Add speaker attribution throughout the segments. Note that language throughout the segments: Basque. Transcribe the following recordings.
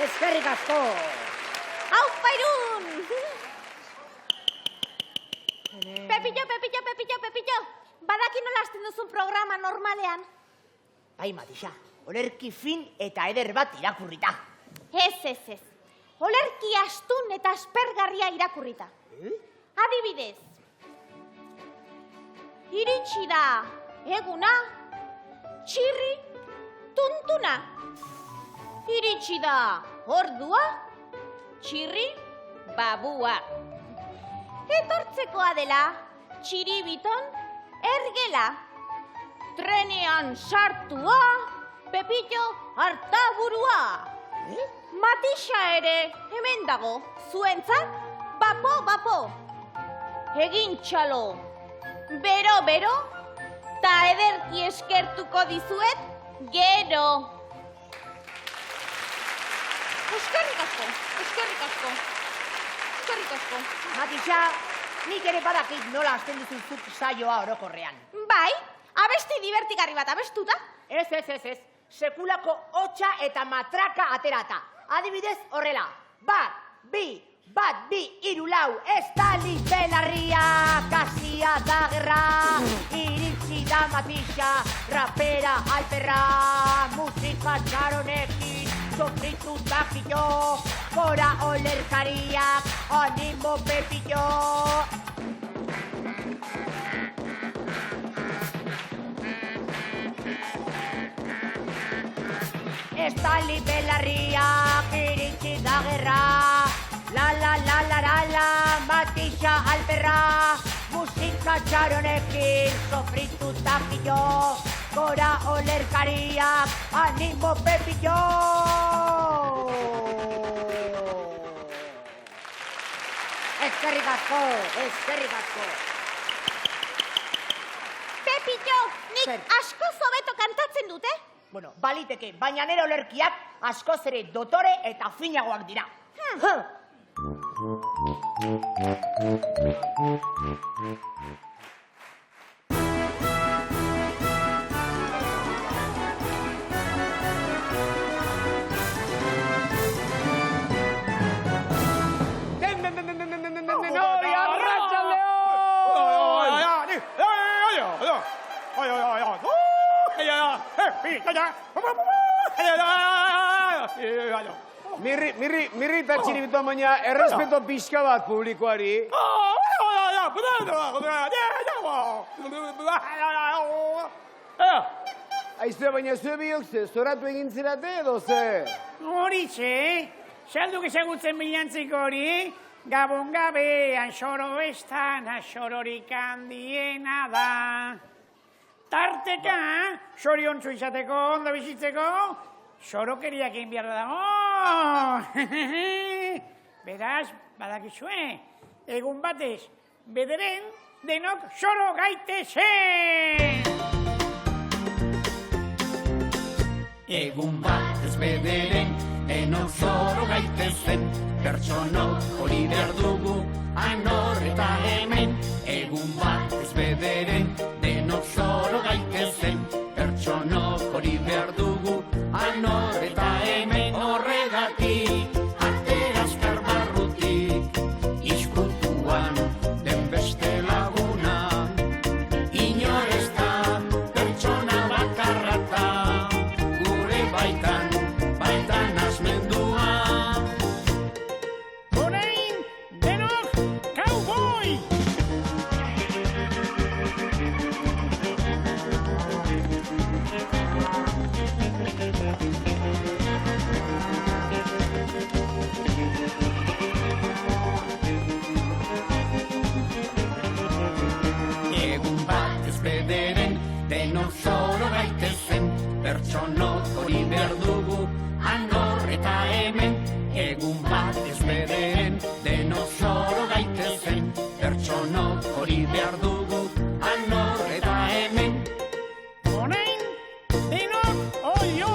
Speaker 1: Eskerrik asko.
Speaker 2: Aupa Irun! Pepillo, badaki nola hasten duzun programa normalean?
Speaker 1: Bai, Matisa, olerki fin eta eder bat irakurrita.
Speaker 2: Ez. Olerki astun eta aspergarria irakurrita. Adibidez, iritsi da eguna, txirri, tuntuna. Iritsi da ordua, txirri, babua. Etortzekoa dela, txiribiton, ergela. Trenean sartua, Pepillo hartaburua. Matisa ere hemen dago, zuentzat, bapo. Egin txalo, bero, ta ederki eskertuko dizuet, gero. Eskerrik asko.
Speaker 1: Matisa, nik ere badakit nola hasten duzuzuk saioa orokorrean.
Speaker 2: Bai, abesti divertigarri bat abestuta?
Speaker 1: Ez. Sekulako hotxa eta matraka aterata. Adibidez horrela. Bat, bi, hiru, lau. Estali belarria, kasia da gerra. Iritsi da Matisa, rapera alperra. Musika txaronekin, sofritu takillo. Gora olerkariak, animo Pepillo. Estali belarriak, iritsi da gerra. La, Matisa alperra. Musika txaronekin, sofritu takillo. Gora olerkariak, animo Pepillo. Eskerrik asko.
Speaker 2: Pepillo, nik asko zobeto kantatzen dute?
Speaker 1: Bueno, baliteke, baina nire olerkiak askoz ere dotore eta finagoak dira.
Speaker 3: Mirri eta txiribitoan baina errespeto pixka bat publikoari. Aizue, baina zue biok ze, zoratu egin zerate edo ze?
Speaker 4: Horitxe, salduk ezagutzen bilantziko hori, gabon gabean xoro estan, xororik handiena da. Tarteka, soriontsu izateko, ondo bizitzeko, xorokeriak egin behar dago. Beraz, badakizue, egun batez, bederen denok xoro gaitezen!
Speaker 5: Egun batez bederen denok xoro gaitezen, pertsonok hori behar dugu, anor eta hemen. Egun batez bederen denok xoro gaitezen, pertsonok hori behar dugu, anor eta hemen. Horregatik, atera azkar barrutik, izkutuan den beste laguna. Inor ez da pertsona bakarrata, gure baitan asmendua.
Speaker 4: Orain, denok kauboi!
Speaker 5: Egun batez bederen denok xoro gaitezen, pertsonok hori behar dugu, anor eta hemen. Egun batez bederen denok xoro gaitezen, pertsonok hori behar dugu, anor eta hemen.
Speaker 4: Orain, denok oio!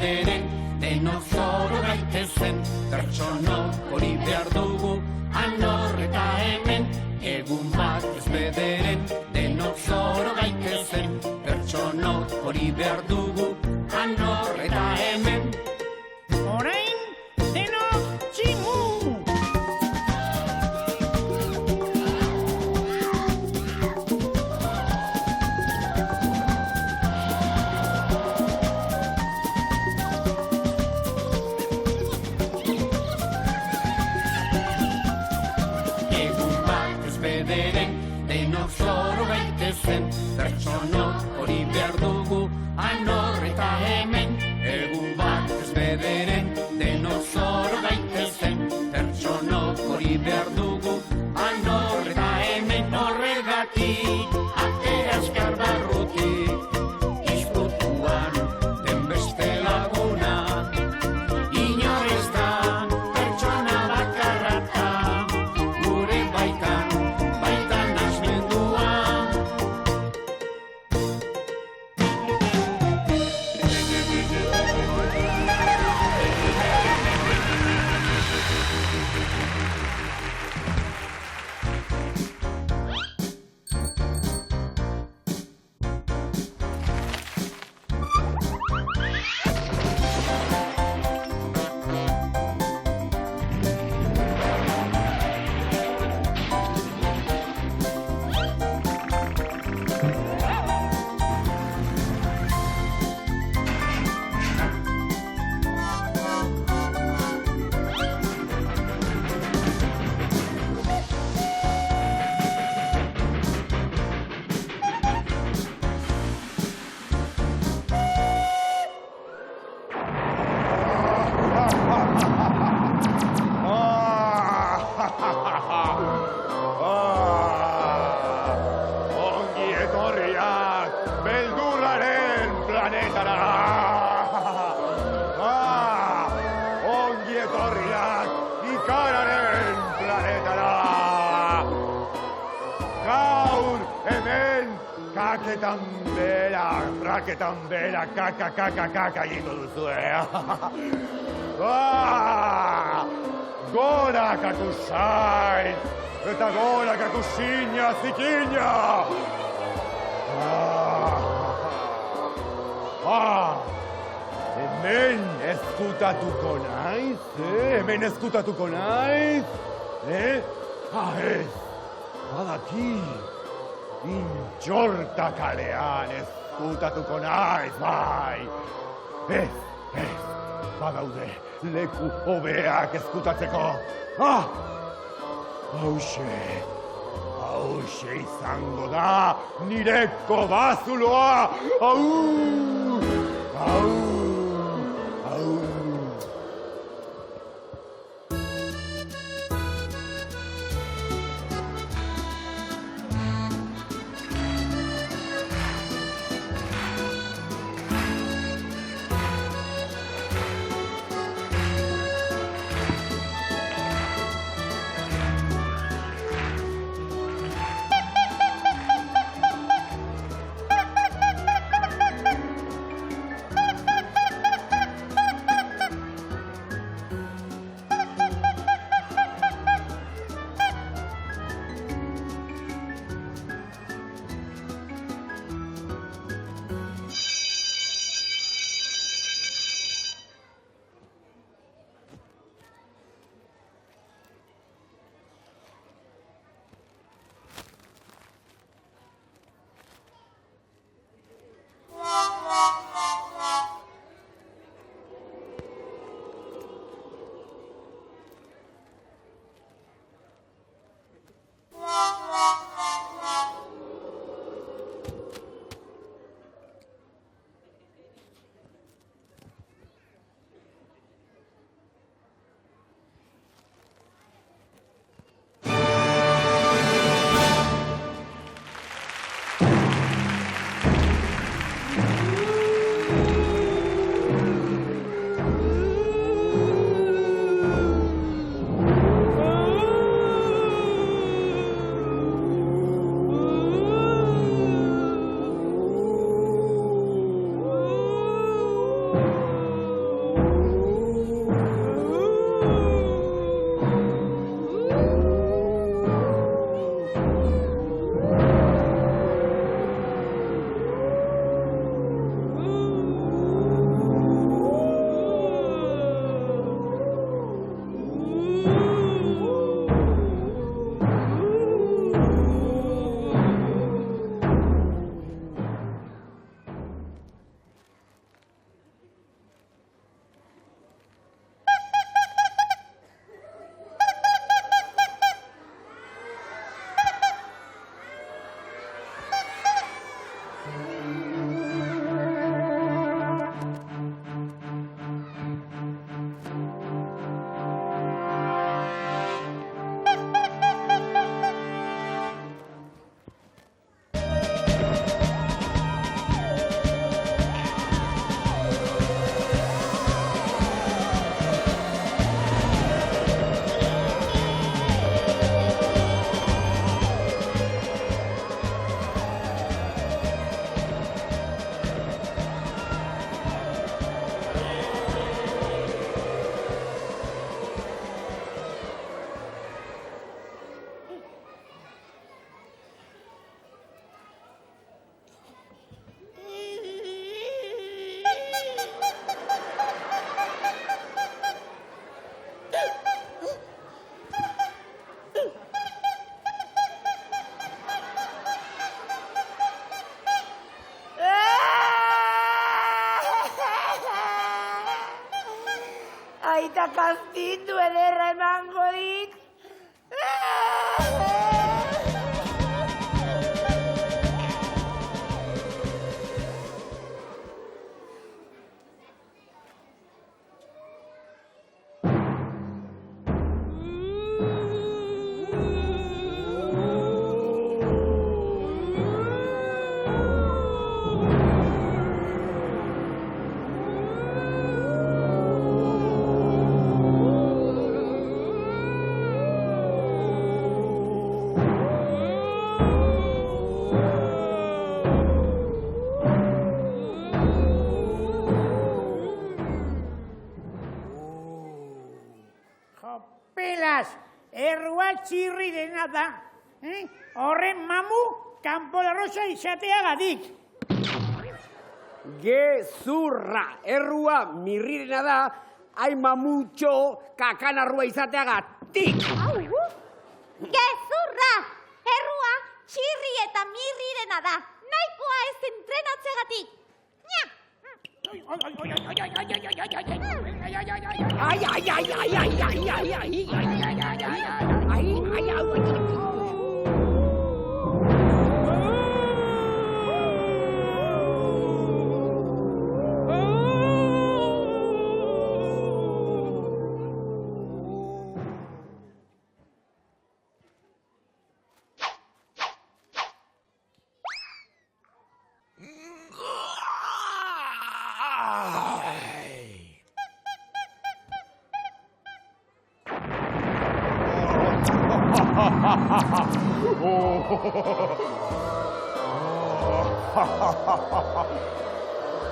Speaker 5: bederen, denok zoro gaitezen, pertsonok hori behar dugu, anor eta hemen, egun bat ez bederen, denok zoro gaitezen, pertsonok hori behar dugu, anor eta hemen.
Speaker 4: Orain, denok tximu!
Speaker 5: Denok zoro gaitezen, pertsonok hori behar dugu, anor eta hemen. Egun bat ez bederen, denok zoro gaitezen, pertsonok hori behar dugu, anor eta hemen. Horregatik, atera azkar barrutik, izputuan den beste laguna. Inor ez da, pertsona bakarrata, gure baitan asmendua.
Speaker 3: Ongi etorriak beldurraren planetara! Ongi etorriak ikararen planetara! Gaur hemen kaketan bera, kaka egingo duzue. Gora kakusain, eta gora kakusina zikina! Hemen ezkutatuko naiz, Hemen ezkutatuko naiz, ez, badaki, intxorta kalean ezkutatuko naiz, bai! Ez, badaude leku hobeak ezkutatzeko. Hauxe izango da nireko bazuloa! Au!
Speaker 1: Aita kastindu ederra emango dit.
Speaker 4: Pelas, errua txirri dena da. Horren mamu, kanpo larrosa izateagatik.
Speaker 3: Gezurra, errua mirrirena da, hain mamutxo kakanarrua izateagatik.
Speaker 2: Gezurra! Errua, txirri eta mirrirena da. Nahikoa ez entrenatzeagatik. Nya!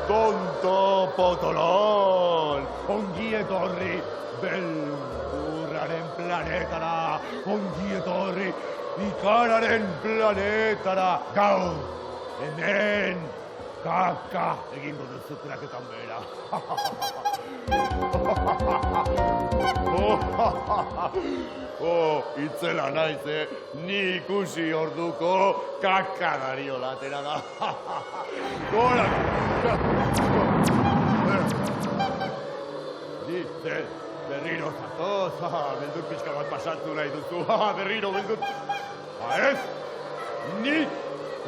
Speaker 6: Tonto potolon, ongi etorri beldurraren planetara, ongi etorri ikararen planetara, gaur, hemen, kaka egingo duzu kraketan bera. Itzela naiz, ni ikusi orduko kakadario latera da. Gora! Dice, berriro zatoz, beldur pixka bat pasatu nahi duzu, berriro beldur. Ez,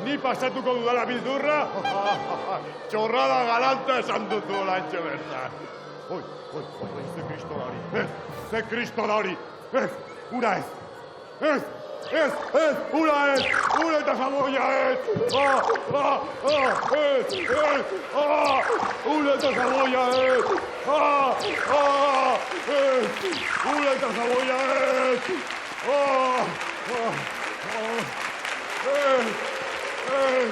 Speaker 6: ni pasatuko dudala bildurra, txorrada galanta esan dutu lantxe bertan. Oi, ze kristo da hori, ze kristo da hori, ura ez, ura eta jamoia ez, ura eta jamoia ez, ura eta jamoia ez,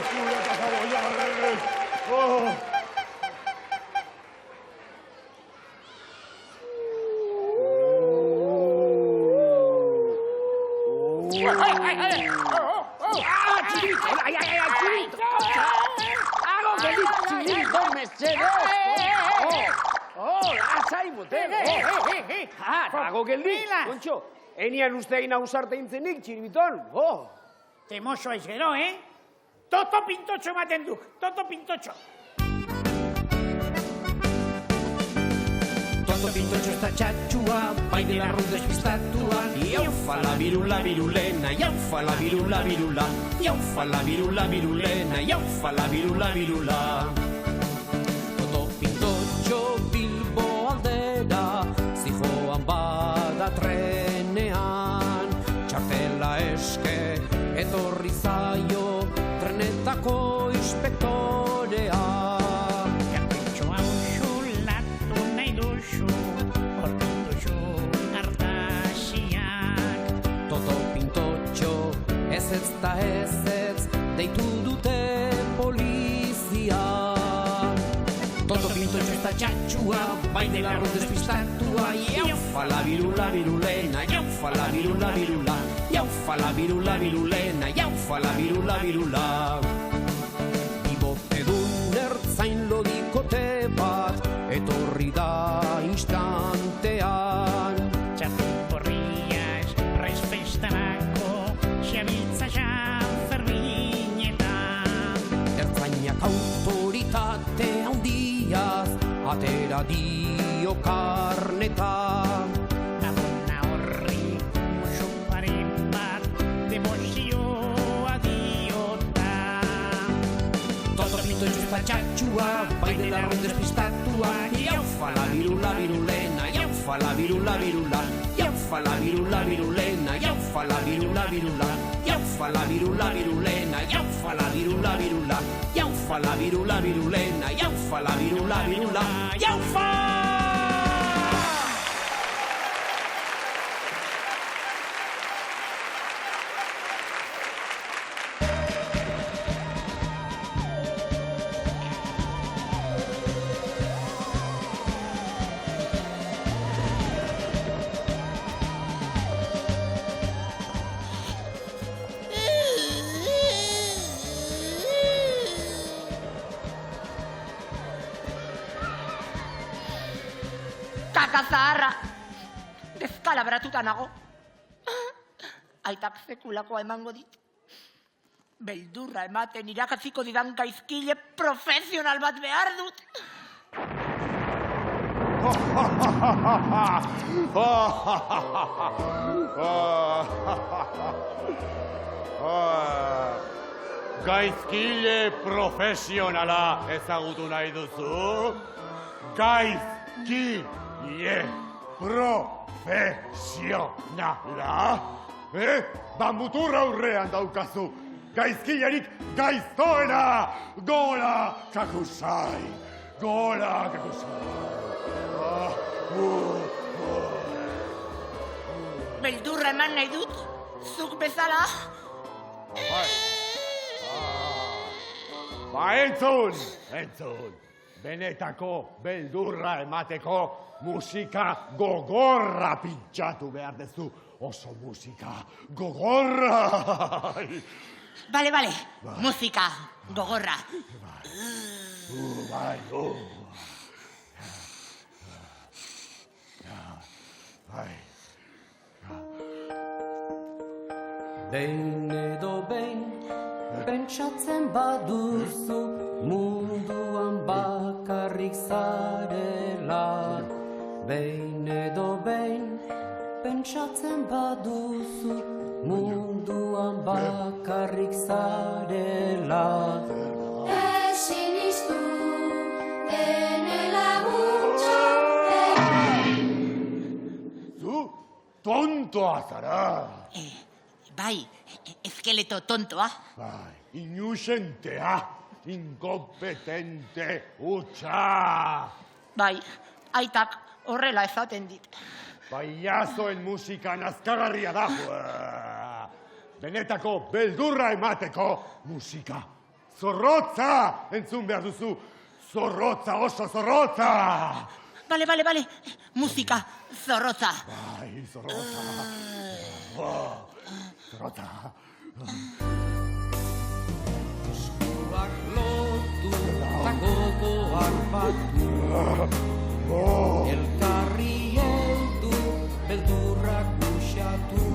Speaker 6: ura eta jamoia ez,
Speaker 3: Hago geldi, Kontxo. Enian ustein ausarte intzenik, txiribiton.
Speaker 4: Temoso ez gero, Toto pintotxo ematen duk, toto pintotxo.
Speaker 5: Toto pintotxo ez da txatxua, baina larru despistatua. Iaufa la virula virulena, iaufa la virula virula. Iaufa la virula virulena, iaufa la virula virula. Toto pintotxo Bilbo aldera, zijoan bada trenean. Txartela eske etorri zaio, trenetako inspektorea. Ez da ez, deitu dute polizia. Toto pintotxo ez da txatxua, baina larru despistatua. Iaufa la virula virulena, iaufa la virula virula. Iaufa la virula virulena, iaufa la virula virula. Bibote dun ertzain lodikote bat, etorri da instantean.
Speaker 4: Txapel borriaz, resfestarako, xabiltza Ferminetan.
Speaker 5: Ertzainak autoritate handiaz, atera dio karnetan.
Speaker 4: Abona horri, musuaren bat, demozioa diota.
Speaker 5: Toto pintotxo ez da txatxua, baina larru despistatua. Iaufa la virula virulena, iaufa la virula virula. Iaufa la virula virulena, iaufa la virula virula. Iaufa la virula virulena, iaufa la virula virula. Iaufa la virula virulena, iaufa la virula virula. Iaufa!
Speaker 1: Zaharra, deskalabratuta nago. Aitak sekulakoa emango dit. Beldurra ematen irakatziko didan gaizkile profesional bat behar dut.
Speaker 6: Gaizkile profesionala ezagutu nahi duzu? Gaizkile profesionala? Muturra aurrean daukazu. Gaizkilerik gaiztoena! Gola kakusai! Gola kakusai!
Speaker 1: Beldurra eman nahi dut, zuk bezala.
Speaker 6: Entzun. Benetako beldurra emateko musika gogorra pintxatu behar dezu. Oso musika gogorra!
Speaker 1: Bale, musika gogorra.
Speaker 5: Behin edo behin, pentsatzen baduzu, munduan bakarrik zarela. Behin edo behin, pentsatzen baduzu, munduan bakarrik zarela.
Speaker 7: Ezin iztu, denela gutxo.
Speaker 6: Zu, tontoa zara.
Speaker 1: Bai, eskeleto tontoa.
Speaker 6: Bai, inusentea, inkompetente, hutsa.
Speaker 1: Bai, aitak horrela ezaten dit.
Speaker 6: Baiazoen musika nazkagarria da. Benetako beldurra emateko musika. Zorrotza entzun behar duzu. Zorrotza, oso zorrotza.
Speaker 1: Bale, musika zorrotza.
Speaker 6: Bai, zorrotza. Zorrotza.
Speaker 5: Eskuak lotu, eta gogoak batu. Elkarri heldu, beldurrak uxatu.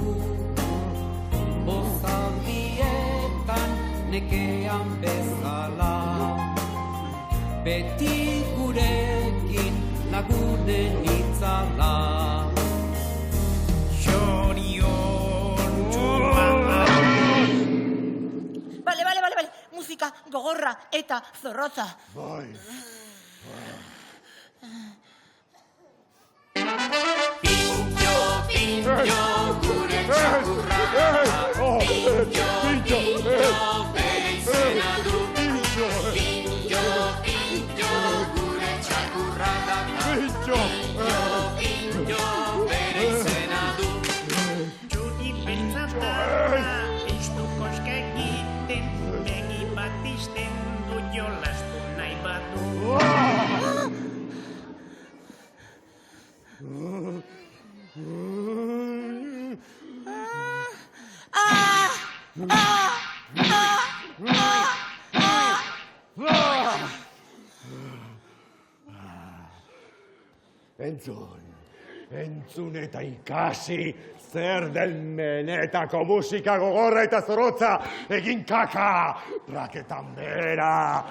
Speaker 5: Bozaldietan nekean bezala. Beti gurekin lagunen hitza. bezala.
Speaker 1: Bale, musika gogorra eta zorrotza.
Speaker 6: Bai.
Speaker 5: Pintxo, gure txakurra, pintxo, bere izena du. Pintxo, gure txakurra da. Pintxo, bere izena du.
Speaker 4: Txuri beltzata, ez du koska egiten, begi bat izten du jolastu nahi badu.
Speaker 6: Entzun eta ikasi zer den benetako musika gogorra eta zorotza egin kaka, raketan bera.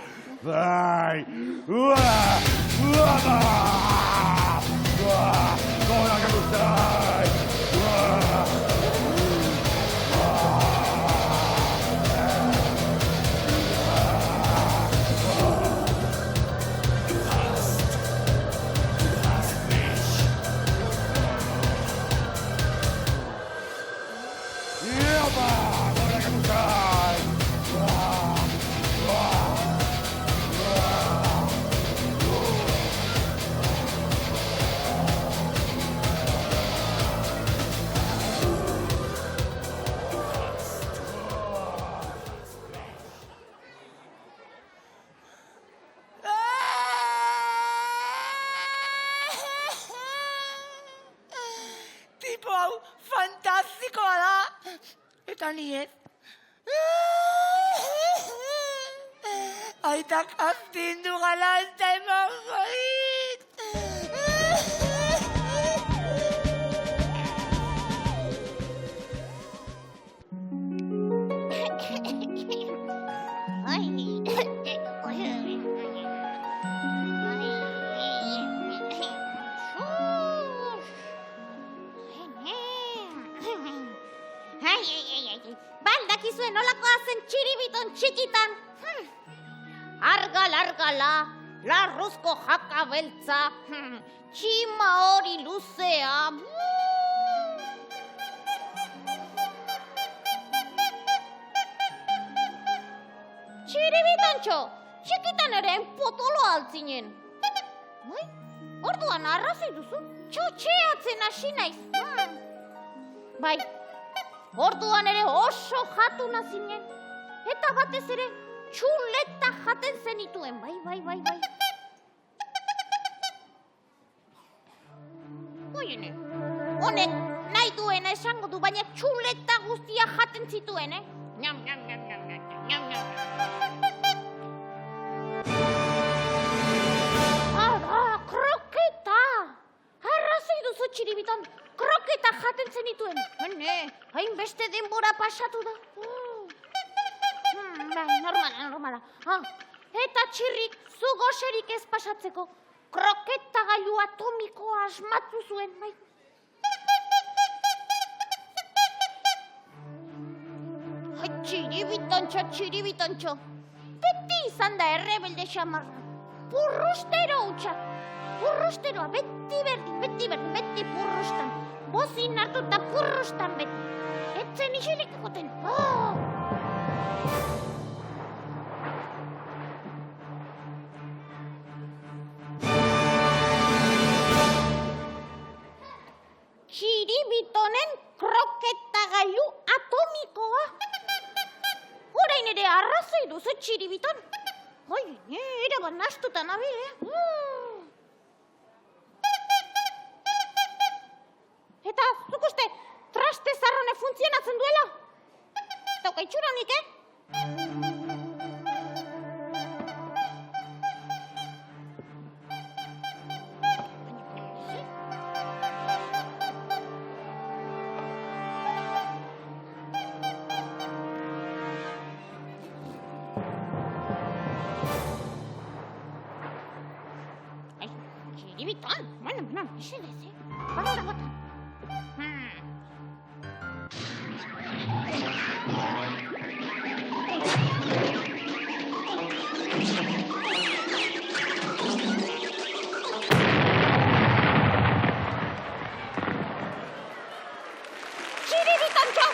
Speaker 6: Bai, gora gautzai.
Speaker 1: Tipo hau fantastikoa da. Eta ni ez. Aitak astindu galanta emango dit.
Speaker 2: Baldakizue nolakoa zen txiribiton txikitan. Argal-argala, larruzko jaka beltza, txima hori luzea. Txiribitontxo, txikitan ere potolo altzinen. Bai, orduan arrazoi duzu, txotxeatzen hasi naiz. Bai, orduan ere oso jatu nazinen. Eta batez ere, txuleta jaten zenituen, bai. Oiene, honek nahi duena esango du, baina txuleta guztia jaten zituen, Nyam. Kroketa! Arrazoi duzu txiribiton, kroketa jaten zenituen. Hainbeste denbora pasatu da. Normala. Eta txirrik, zu goxerik ez pasatzeko, kroketa gailu atomikoa asmatu zuen, bai. Txiribitontxo. Beti izan da errebelde xamarra. Purrustero hutsa. Purrusteroa, beti purrustan. Bozin hartuta purrustan beti. Etzen iselik egoten. Txiribitonen kroketagailu atomikoa. Orain ere arrazoi duzu txiribiton. Eraban nastuta nabil, Eta, zuk uste, traste zarrone funtzionatzen duela? Dauka itxura honik, txiribiton. Bueno, mesedez, Bota, bota. Txiribitontxo!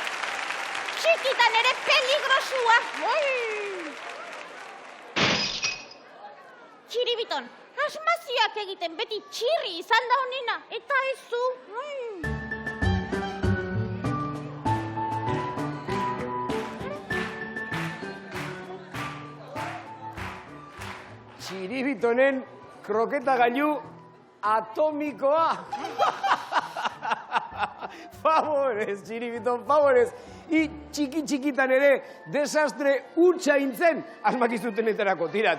Speaker 2: Txikitan ere peligrosua! Txiribiton, asmazioak egiten beti txirri izan da honena, eta ez zu.
Speaker 3: Txiribitonen kroketa gailu atomikoa. Favorez, Txiribiton, favorez. I txikitan ere desastre hutsa intzen asmakizutenetarako. Tira.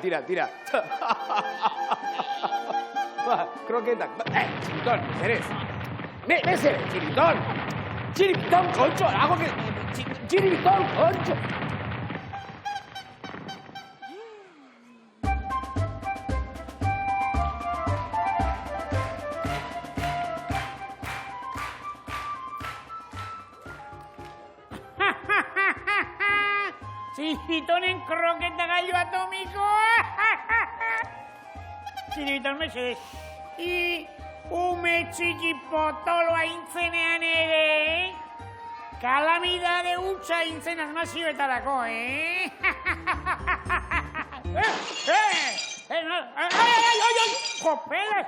Speaker 3: Kroketak. Txiribiton, mesedez. Mesedez, Txiribiton. Txiribiton, kontxo. Txiribiton, kontxo.
Speaker 4: Txiribitonen kroketa gailu atomikoa! Txiribiton, mesedez. I ume txiki potoloa intzenean ere, kalamidade hutsa intzen asmazioetarako, Jopele!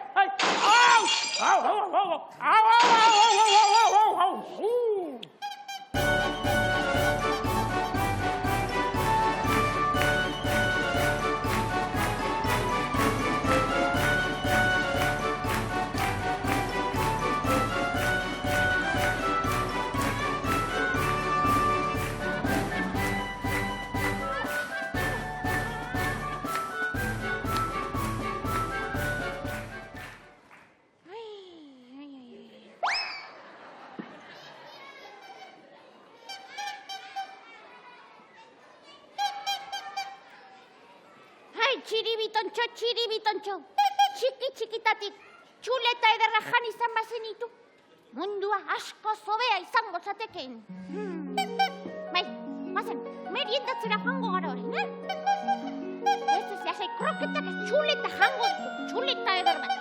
Speaker 2: Txiribitontxo, txikitatik, txuleta ederra jan izan bazenitu. Mundua asko zobea izango zateken. Bai, bazen, meriendatzera jango gara hori, Ez lasai, kroketak ez txuleta jango ditu, txuleta eder bat.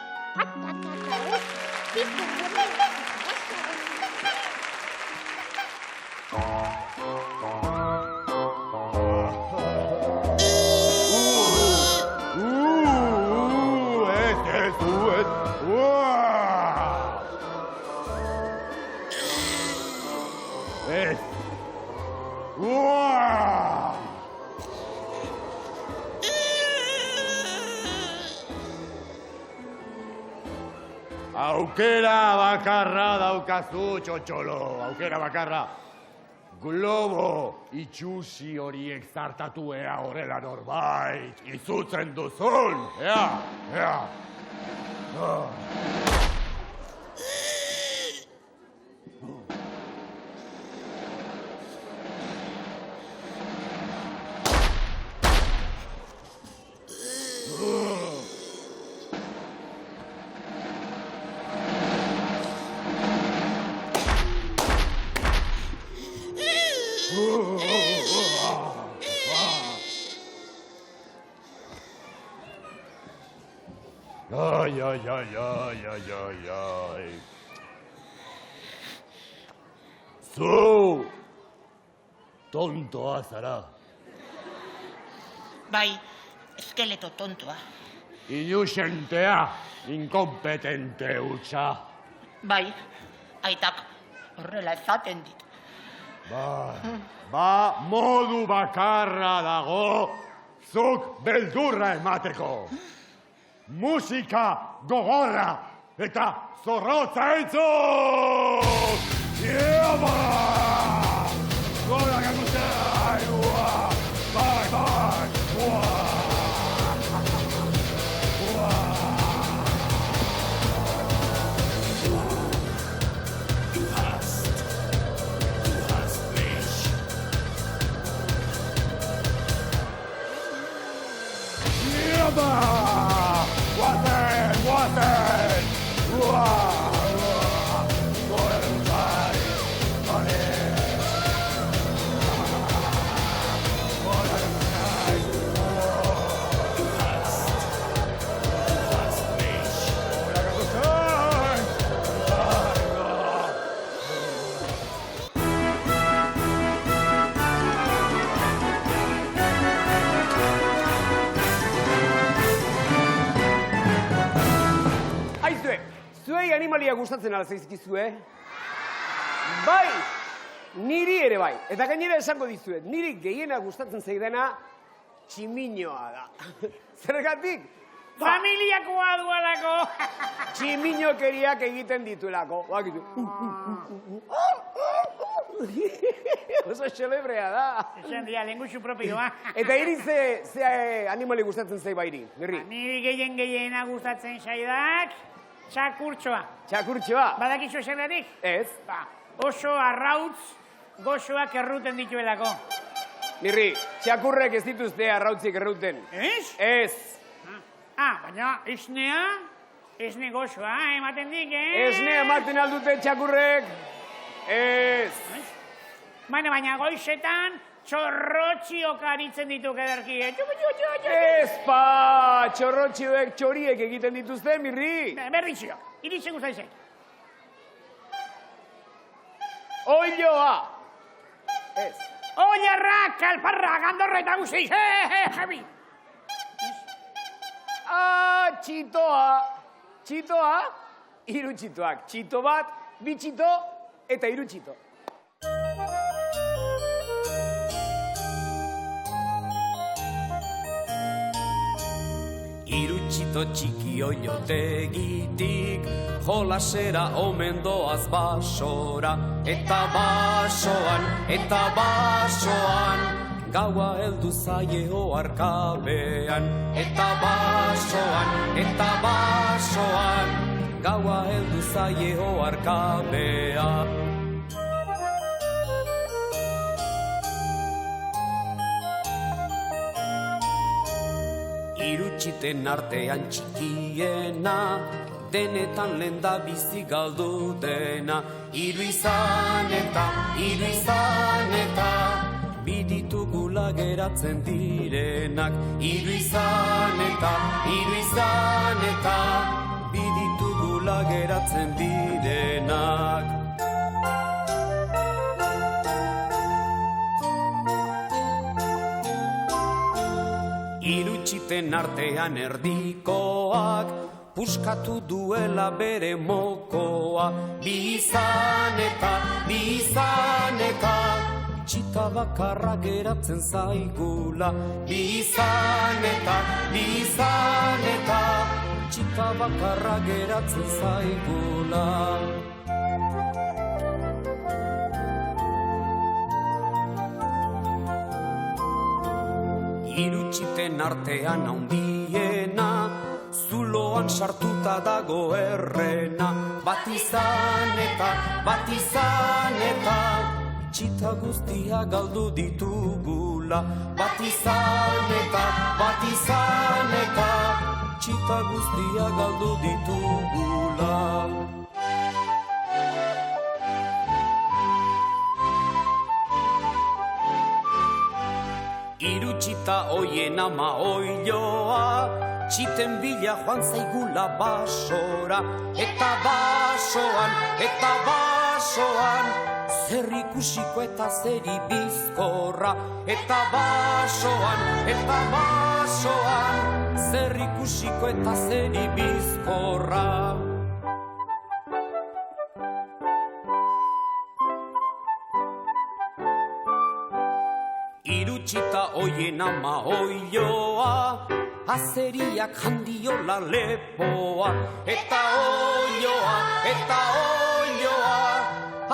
Speaker 6: Aukera bakarra daukazu, txotxolo. Aukera bakarra. Globo itxusi horiek zartatu ea horrela norbait. Izutzen duzun. Ea. Ay. Zu! Tontoa zara.
Speaker 1: Bai, eskeleto tontoa.
Speaker 6: Inusentea, inkompetente hutsa.
Speaker 1: Bai, aitak horrela ezaten dit.
Speaker 6: Modu bakarra dago, zuk beldurra emateko. Musika gogorra eta zorrotza entzun! Iaba! Gora gaguzai! Bai!
Speaker 5: Du hast mich.
Speaker 6: Iaba! Guate!
Speaker 3: Zuei animalia gustatzen ala zaizkizue? Bai, niri ere bai. Eta gainera esango dizuet, niri gehiena gustatzen zaidana tximinoa da. Zergatik?
Speaker 4: Familiakoa duelako.
Speaker 3: Tximinokeriak egiten dituelako. Bakitu. Oso xelebrea da.
Speaker 4: Esan dia, lengusu propioa.
Speaker 3: Eta iri ze animali gustatzen zai bairi, Mirri?
Speaker 4: Niri gehiena gustatzen zaidak, txakurtxoa.
Speaker 3: Txakurtxoa?
Speaker 4: Badakizu zergatik?
Speaker 3: Ez.
Speaker 4: Oso arrautz gozoak erruten dituelako.
Speaker 3: Mirri, txakurrek ez dituzte arrautzik erruten.
Speaker 4: Ez?
Speaker 3: Ez.
Speaker 4: Baina esne gozoa ematen dik,
Speaker 3: Esne ematen aldute txakurrek. Ez.
Speaker 4: Baina goizetan txorrotxiok aritzen ditu ederki.
Speaker 3: Ez pa, txorrotxioek txoriek egiten dituzte, Mirri.
Speaker 4: Berrizio, iritzen guztaizek.
Speaker 3: Oiloa. Ez.
Speaker 4: Oilarrak, kalparrak, andorra eta guziz, jabi.
Speaker 3: Txitoa. Txitoa, hiru txitoak. Txito bat, bi txito eta hiru txito.
Speaker 5: Hiru txito txiki oilotegitik, jolasera omen doaz basora. Eta basoan, gaua heldu zaie oarkabean. Eta basoan, gaua heldu zaie oarkabean. Hiru txiten artean txikiena, denetan lenda bizi galdu dena. Hiru izan eta, biditugula geratzen direnak. Hiru izan eta, biditugula geratzen direnak. Hiru txiten artean erdikoak, puskatu duela bere mokoa. Bi izan eta, txita bakarra geratzen zaigula. Bi izan eta, txita bakarra geratzen zaigula. Hiru txiten artean handiena, zuloan sartuta dago errena. Bat izan eta, txita guztia galdu ditugula. Bat izan eta, txita guztia galdu ditugula. Hiru txita oien ama oiloa, txiten bila joan zaigula basora. Eta basoan, zer ikusiko eta zer ibizkorra. Eta basoan, zer ikusiko eta zer ibizkorra. Hiru txita oien ama oiloa, azeriak handiola lepoa. Eta oiloa,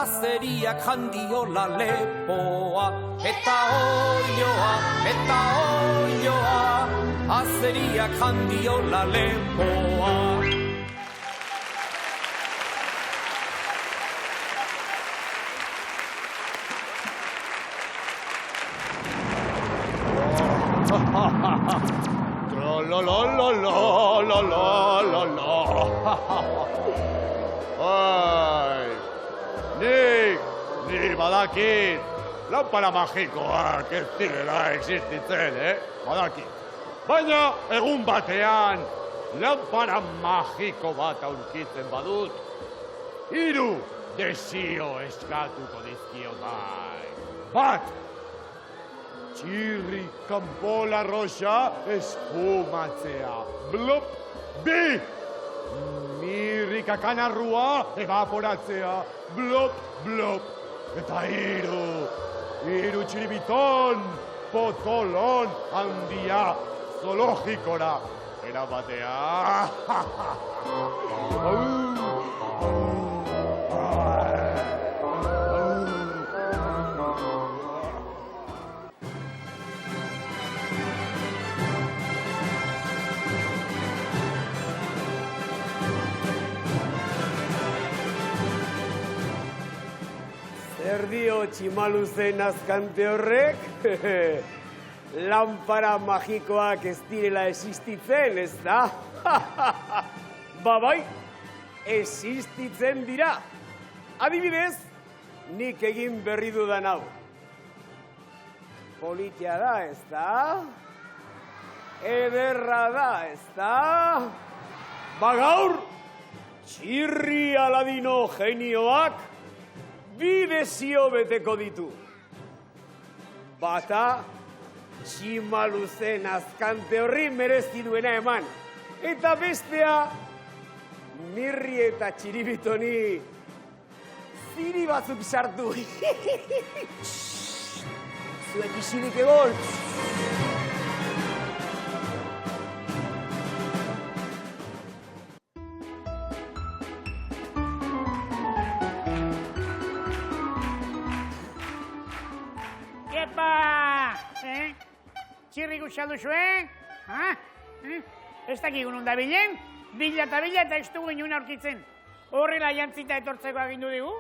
Speaker 5: azeriak handiola lepoa. Eta oiloa, azeriak handiola lepoa.
Speaker 6: Ai, nik badakit, lanpara magikoak ez direla existitzen, badakit. Baina egun batean, lanpara magiko bat aurkitzen badut, hiru desio eskatuko dizkio bai. Bat, txirri kanpola roxa espumatzea. Blop, bi, Mirrika kanarrua evaporatzea, blop, blop. Eta hiru txiribiton, potolon handia zoologikora eramatea.
Speaker 3: Zer dio Tximaluzen azkante horrek? Lanpara magikoak ez direla existitzen, ez da? Bai, existitzen dira. Adibidez, nik egin berri dudan hau. Politia da, ez da? Ederra da, ez da? Gaur, Txirri Aladino genioak bi desio beteko ditu. Bata, Tximaluzen azkante horri merezi duena eman. Eta bestea, Mirri eta Txiribitoni ziri batzuk sartu. Zuek isilik egon.
Speaker 4: Txirrik usaldu zuen? Ez dakigun ondabilen, bila eta ez dugu inun aurkitzen. Horrela jantzita etortzeko agindu digu,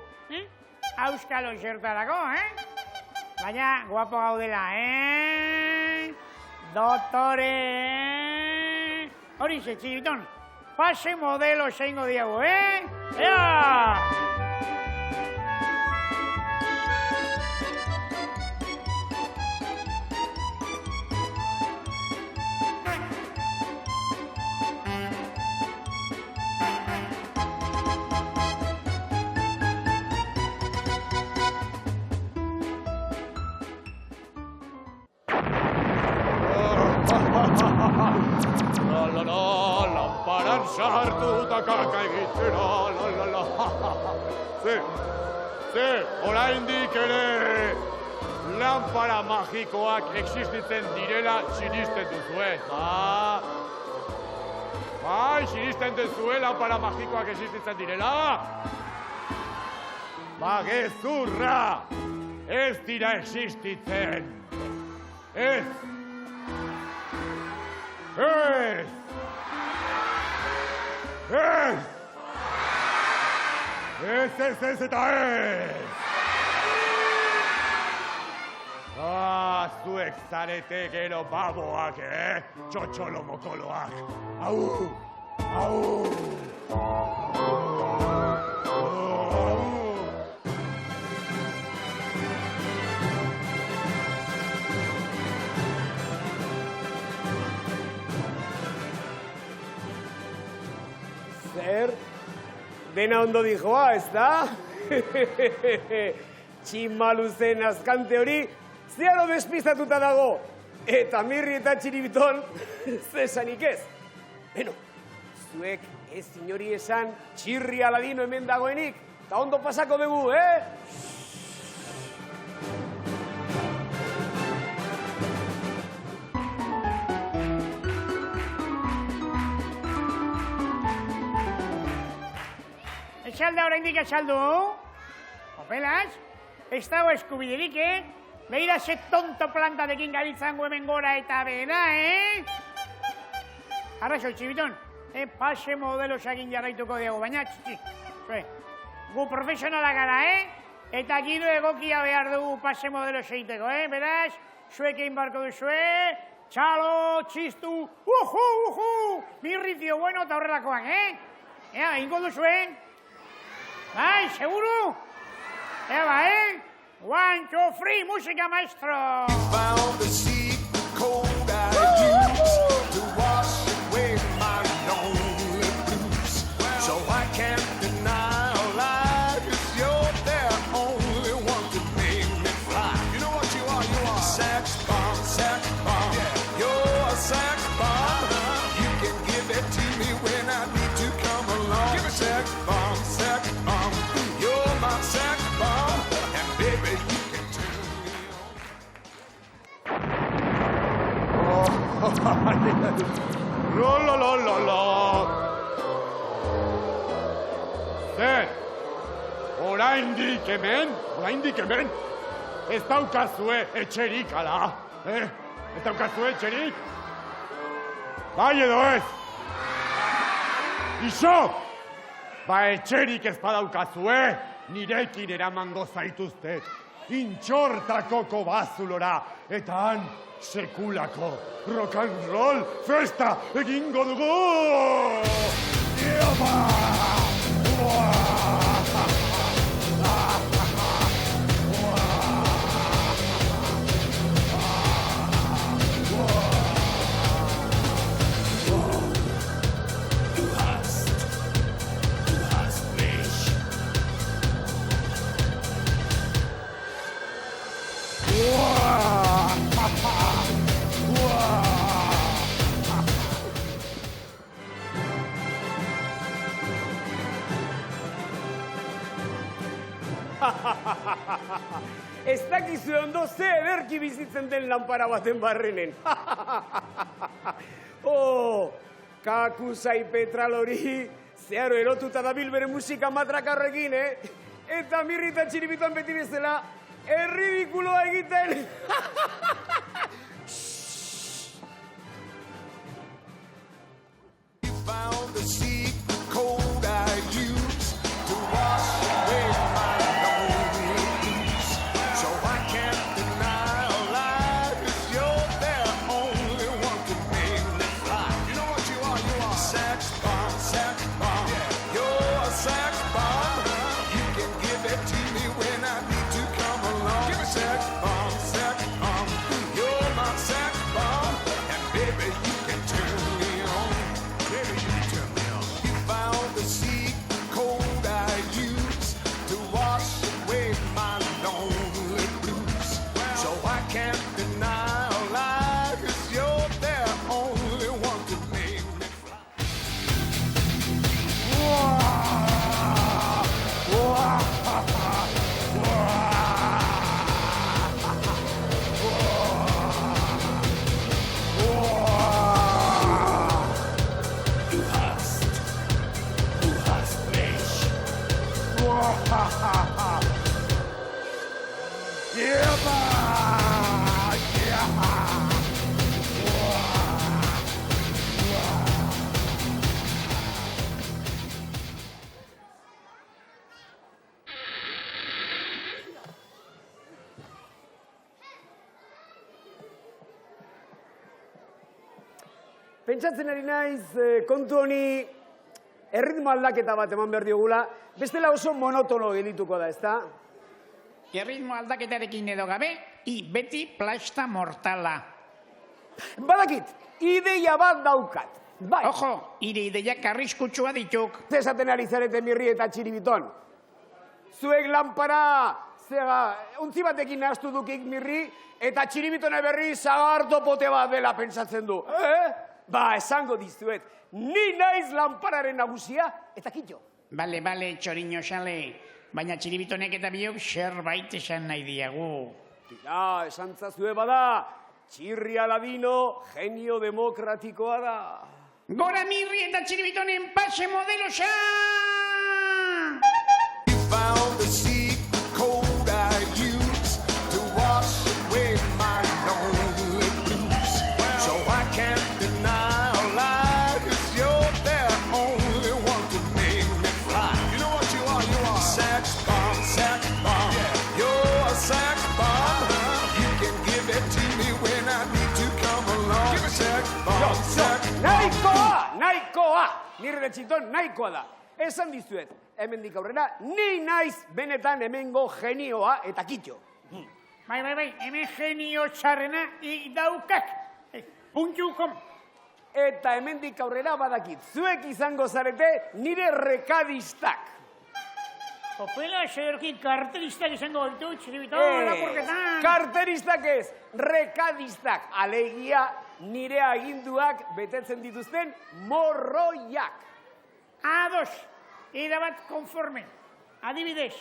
Speaker 4: auskalo zertarako, Baina, guapo gaudela, Dotore, Hori ze, Txiribiton, pase modelo zeingo diago, Ea!
Speaker 6: Lamparan sartuta kaka egitzera, Ze, oraindik ere lanpara magikoak existitzen direla sinisten duzue. Bai, sinisten duzue lanpara magikoak existitzen direla. Gezurra, ez dira existitzen. Ez. Ez eta ez! Zuek zarete gero baboak, Txotxolo mokoloak. Au!
Speaker 3: Zer, dena ondo dijoa, ez da? Tximaluzen azkante hori zeharo despistatuta dago. Eta Mirri eta Txiribiton zesanik ez. Beno, zuek ez inori esan Txirri Aladino hemen dagoenik. Eta ondo pasako dugu,
Speaker 4: Etxalda oraindik etxaldu. Opelaz, ez dago eskubiderik, Beira ze tonto plantadekin gabiltzango hemen gora eta bera, Arrazo, Txibiton, pase modelo sagin jarraituko dugu, baina gu profesionala gara, Eta giro egokia behar dugu pase modelo segiteko, Beraz, zuek egin barko duzue, txalo, txistu, mirritio bueno eta horrelakoak, Ea, ingo duzue? Bai, seguru? Ea ba, 1, 2, 3, música, maestro!
Speaker 8: Found the secret code I use to wash away my lonely blues. So I can't deny a lie, 'cause you're the only one to make me fly. You know what you are? Sex bomb, yeah. You're a sex bomb. You can give it to me when I need to come
Speaker 6: solo. Zer, oraindik hemen, ez daukazue etxerik, ala? Ez daukazue etxerik? Bai edo ez? Iso! Ba etxerik ez badaukazue, nirekin eramango zaituztet. Intxortako kobazulora, eta han sekulako rock and roll festa egingo dugu! Iopa!
Speaker 3: Ez dakizue ondo ze ederki bizitzen den lanpara baten barrenen. Kakusai petralori, zeharo erotuta dabil bere musika matrakarrekin, Eta Mirri eta Txiribiton beti bezala, erridikuloa egiten.
Speaker 8: Found the secret code I use to wash away my lonely blues. So I can't deny a lie, 'cause you're the only one to make me fly. You know what you are? You are sex bomb, sex bomb. You're a sex bomb. You can give it to me when I need to come along. Give me sex bomb, sex bomb. You're my sex bomb. And baby, you can turn me on. Baby, you can turn me on. You found the secret code I use to wash away my lonely blues. So I can't deny a lie, 'cause you're the only one to make me fly.
Speaker 3: Pentsatzen ari naiz, kontu honi erritmo aldaketa bat eman behar diogula, bestela oso monotono gelituko da, ezta?
Speaker 4: Erritmo aldaketarekin edo gabe, beti plasta mortala.
Speaker 3: Badakit, ideia bat daukat. Bai,
Speaker 4: Ojo, ire ideia karriskutsua dituk.
Speaker 3: esaten ari zarete Mirri eta Txiribiton. Zuek lanpara, untzi batekin nahaztu dukik Mirri, eta Txiribitone berri zagardo pote bat dela pentsatzen du. Ba, esango dizuet, ni naiz lanpararen nagusia, eta kitxo.
Speaker 4: Bale, txoriño xale, baina Txiribitonek eta biok zerbait esan nahi diagu.
Speaker 3: Tira, esan zazue bada, Txirri Aladino genio demokratikoa da.
Speaker 4: Gora Mirri eta Txiribitonen pase modelosa!
Speaker 8: Found the secret code I use to wash away my lonely blues. So I can't deny a lie, 'cause you're the only one to make me fly. You know what you are? You are sex bomb, sex bomb. You're a sex bomb. You can give it to me when I need to come along. Give me sex bomb, sex bomb.
Speaker 3: Nahikoa! Nire txiton nahikoa da. Esan dizuet, hemendik aurrera, ni naiz benetan hemengo genioa eta kitxo.
Speaker 4: Bai, hemen genio txarrena daukak. Puntukom.
Speaker 3: Eta hemendik aurrera badakit, zuek izango zarete nire rekadistak.
Speaker 4: Opela, zerkin karteristak izango ditu, Txiribiton, lapurketan.
Speaker 3: Karteristak ez, rekadistak, alegia nire aginduak betetzen dituzten morroiak.
Speaker 4: Ados, erabat konforme. Adibidez,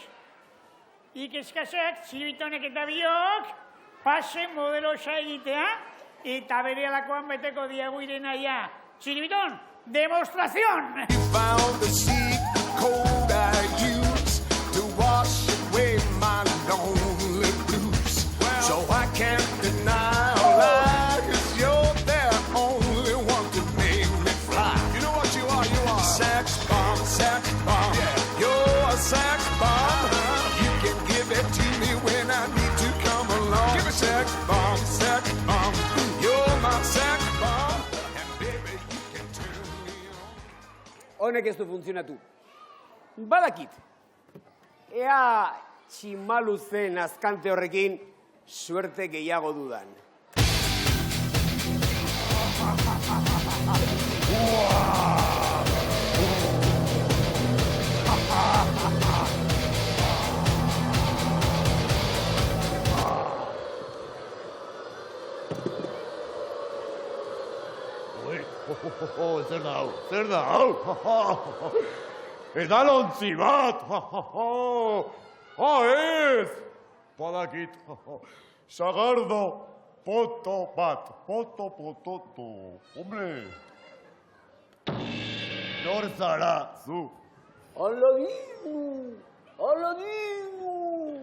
Speaker 4: ikeskasak, Txiribitonek eta biok, pase modelosa egitea, eta bere alakoan beteko diagu irenaia. Txiribiton, demostración.
Speaker 8: Found the secret code I use to wash away my lonely blues. So I can't deny or lie, 'cause you're the only one to make me fly. You know what you are? You are sex bomb, sex bomb. Yeah. You're a sex bomb. You can give it to me when I need to come along. Give it sex bomb, sex bomb. You're my sex bomb. And baby, you can turn me on.
Speaker 3: Honek ez du funtzionatu. Badakit. Ea tximaluzen azkante horrekin suerte gehiago dudan.
Speaker 6: Zer da hau, zer da hau? Edalontzi bat! Ez! Badakit, sagardo poto bat, poto. Hombre! Nor zara, zu?
Speaker 3: Ala digu!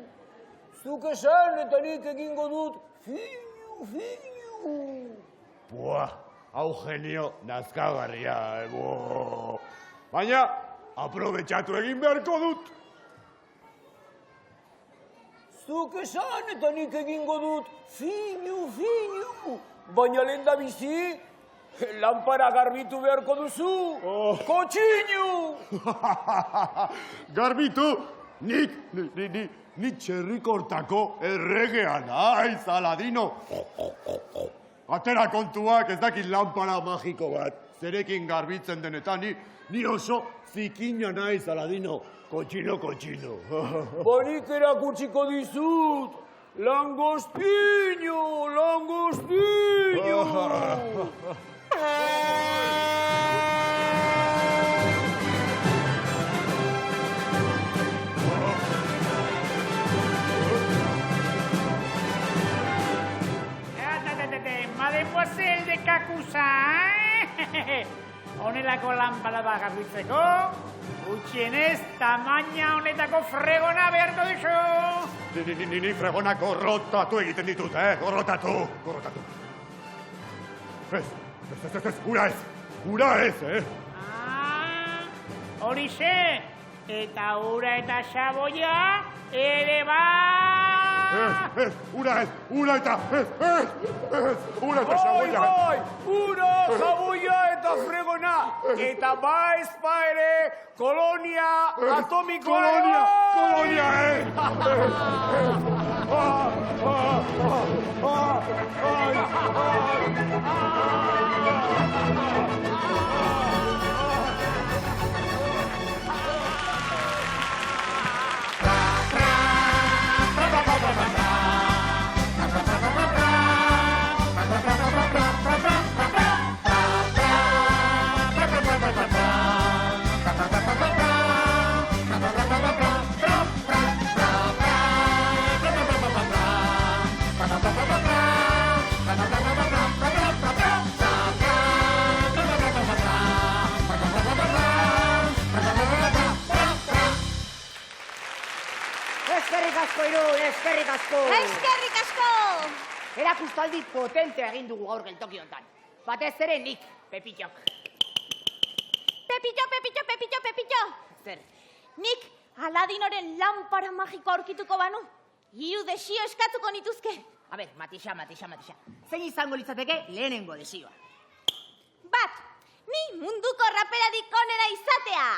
Speaker 3: Zuk esan eta nik egingo dut finu.
Speaker 6: Buah, hau genio nazkagarria, Baina, aprobetxatu egin beharko dut.
Speaker 3: Zuk esan eta nik egingo dut finu. Baina lehen da bizi, lanpara garbitu beharko duzu. Kotxinu!
Speaker 6: Garbitu, nik txerrikortako erregea naiz, Aladino. Atera kontuak ez dakit lanpara magiko bat. Zerekin garbitzen denetan, ni oso zikina naiz, Aladino. Kotxino.
Speaker 3: Banik erakutsiko dizut. Langostino.
Speaker 4: Mademoiselle de Kakusa, honelako lanpara garbitzeko, gutxienez tamaina honetako fregona beharko duzu.
Speaker 6: Ni fregona gorrotatu egiten ditut, gorrotatu. Ez, ura ez,
Speaker 4: Horixe, eta ura eta xaboia ere bat.
Speaker 6: Ez, ura eta xaboia.
Speaker 3: Bai, ura, xaboia eta fregona. Eta baizpa ere kolonia atomikoa.
Speaker 6: Kolonia,
Speaker 1: Eskerrik asko!
Speaker 9: Erakustaldi potentea egin dugu gaur geltoki hontan. Batez ere nik, Pepitxok.
Speaker 2: Pepitxo!
Speaker 9: Zer?
Speaker 2: Nik Aladinoren lanpara magikoa aurkituko banu, 3 desio eskatuko nituzke.
Speaker 9: A ber, Matixa. Zein izango litzateke lehenengo desioa?
Speaker 2: Bat, ni munduko raperarik onena izatea.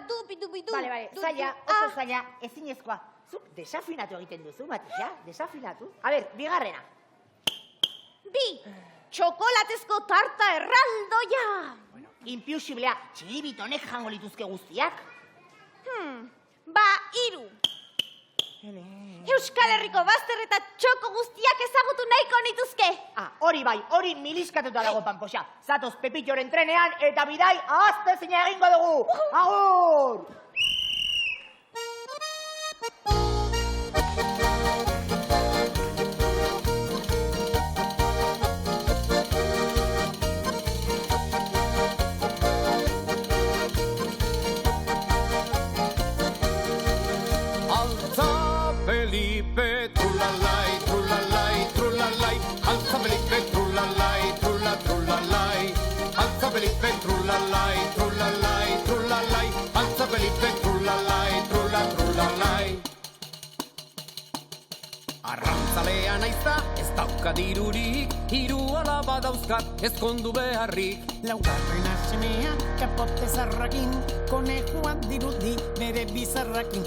Speaker 2: Dubi-dubi-du.
Speaker 9: Bale, zaila, oso zaila, ezinezkoa. Zuk desafinatu egiten duzu, Matixa, desafinatu. A ber, bigarrena.
Speaker 2: 2, txokolatezko tarta erraldoia.
Speaker 9: Impiusiblea, txilibitonek jango lituzke guztiak.
Speaker 2: 3, Euskal Herriko bazter eta txoko guztiak ezagutu nahiko nituzke.
Speaker 9: Hori bai, hori miliskatuta dago Panpoxa. Zatoz Pepitxoren trenean eta bidai ahaztezina egingo dugu. Agur!
Speaker 5: trulalai, trulalai, trulalai, altza Felipe, trulalai, trulalai. Arrantzalea naiza, ez dauka dirurik, hiru alaba dauzkat, ezkondu beharrik.
Speaker 10: Laugarren asemea, kapote zarrakin, konejuan dirudi bere bizarrakin.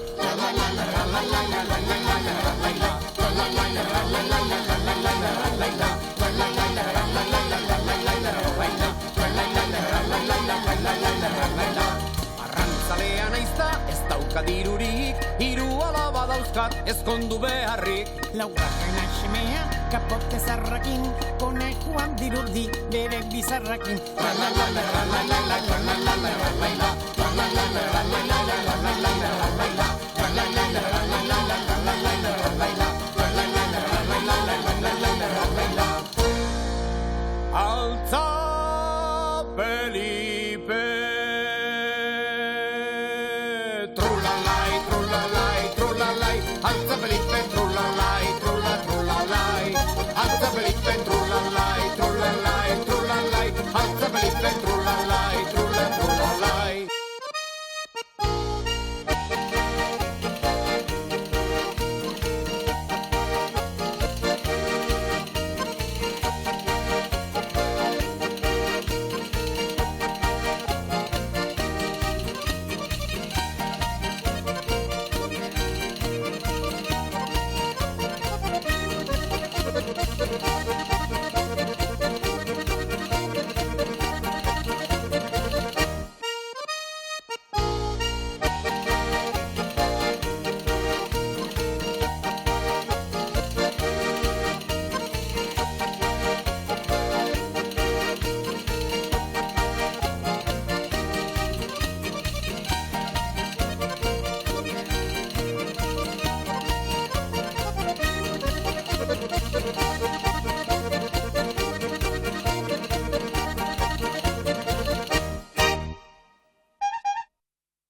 Speaker 5: Arrantzalea naiza, ez dauka dirurik, hiru alaba dauzkat, ezkondu beharrik.
Speaker 10: Laugarren asemea, kapote zarrakin, konejuan dirudi bere bizarrakin.
Speaker 5: Altza